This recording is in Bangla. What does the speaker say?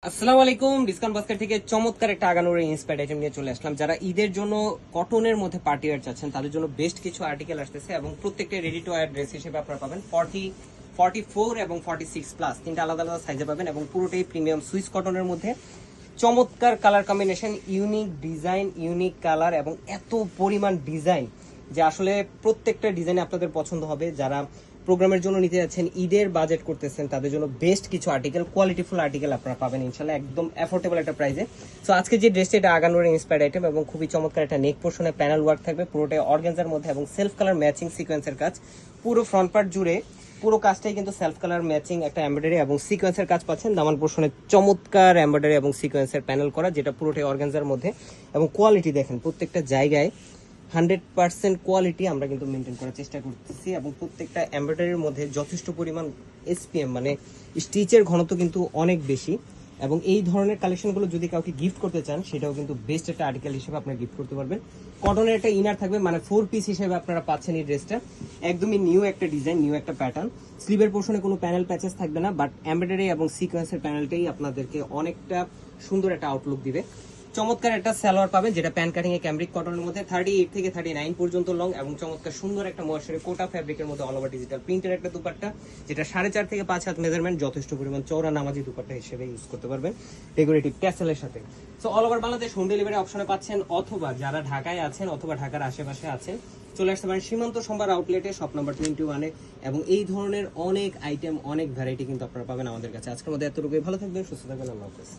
আসসালামু আলাইকুম। ডিসকাউন্ট বাস্কেট থেকে চমৎকার একটা আগানোর ইন্সপায়ার্ড আইটেম নিয়ে চলে আসলাম। যারা ঈদের জন্য কটনের মধ্যে পার্টি ওয়্যার চাচ্ছেন তাদের জন্য বেস্ট কিছু আর্টিকেল আসতেছে এবং প্রত্যেকটা রেডি টু ওয়্যার ড্রেস হিসেবে আপনারা পাবেন 40, 44 এবং 46 প্লাস তিনটা আলাদা আলাদা সাইজে পাবেন এবং পুরোটাই প্রিমিয়াম সুইস কটনের মধ্যে চমৎকার colour combination, unique design, unique colour এবং এত পরিমাণ ডিজাইন যে আসলে প্রত্যেকটা ডিজাইন আপনাদের পছন্দ হবে। যারা প্রোগ্রামের জন্য নিতে যাচ্ছেন, ঈদের বাজেট করতেছেন, তাদের জন্য বেস্ট কিছু আর্টিকেল, কোয়ালিটিফুল আর্টিকেল আপনারা পাবেন ইনশাল্লাহ একদম অ্যাফোর্ডেবল একটা প্রাইসে। সো আজকে যে ড্রেসটা, এটা আগানোর ইন্সপায়ার্ড আইটেম এবং খুবই চমৎকার একটা নেক পোর্শনে প্যানেল ওয়ার্ক থাকবে, পুরোটাই অর্গানজার মধ্যে এবং সেলফ কালার ম্যাচিং সিকোয়েন্সের কাজ। পুরো ফ্রন্ট পার্ট জুড়ে পুরো কাজটাই কিন্তু সেলফ কালার ম্যাচিং একটা এমব্রয়ডারি এবং সিকোয়েন্সের কাজ পাচ্ছেন। দামান পোর্শনে চমৎকার এমব্রয়ডারি এবং সিকোয়েন্সের প্যানেল করা, যেটা পুরোটাই অর্গানজার মধ্যে এবং কোয়ালিটি দেখেন প্রত্যেকটা জায়গায় 100% কোয়ালিটি আমরা কিন্তু মেনটেন করার চেষ্টা করতেছি এবং প্রত্যেকটা এমব্রয়ডারির মধ্যে যথেষ্ট পরিমাণ এসপিএম মানে স্টিচের ঘনত্ব কিন্তু অনেক বেশি। এবং এই ধরনের কালেকশনগুলো যদি কাউকে গিফট করতে চান, সেটাও কিন্তু বেস্ট একটা আর্টিকেল হিসেবে আপনারা গিফট করতে পারবেন। কটনের একটা ইনার থাকবে, মানে 4 পিস হিসেবে আপনারা পাচ্ছেন এই ড্রেসটা। একদমই নিউ একটা ডিজাইন, নিউ একটা প্যাটার্ন। স্লিভের পোর্শনে কোনো প্যানেল প্যাচেস থাকবে না, বাট এমব্রয়ডারি এবং সিকোয়েন্সের প্যানেলটাই আপনাদেরকে অনেকটা সুন্দর একটা আউটলুক দিবে। চমৎকার একটা সালোয়ার পাবেন, যেটা প্যান কাটিং এ ক্যামব্রিক কটনের মধ্যে 38 থেকে 39 পর্যন্ত লং এবং চমৎকার সুন্দর একটা ময়শ্চারি কোটা ফ্যাব্রিকের মধ্যে অল ওভার ডিজিটাল প্রিন্টের একটা দুপাট্টা, যেটা 4.5 থেকে 5 হাত মেজারমেন্ট, যথেষ্ট পরিমাণ চওড়া নামাজি দুপাট্টা হিসেবে ইউজ করতে পারবেন ডেকোরেটিভ ট্যাসেলের সাথে। So all over Bangladesh home delivery অপশনে পাচ্ছেন, অথবা যারা ঢাকায় আছেন অথবা ঢাকার আশেপাশে আছেন চলে আসতে পারেন সীমান্ত সোমবার আউটলেটে, শপ নাম্বার 21-এ। এবং এই ধরনের অনেক আইটেম, অনেক ভ্যারাইটি কিন্তু আপনারা পাবেন আমাদের কাছে। আজকের মধ্যে এতটুকুই, ভালো থাকবেন, সুস্থ থাকবেন, আল্লাহ হাফেজ।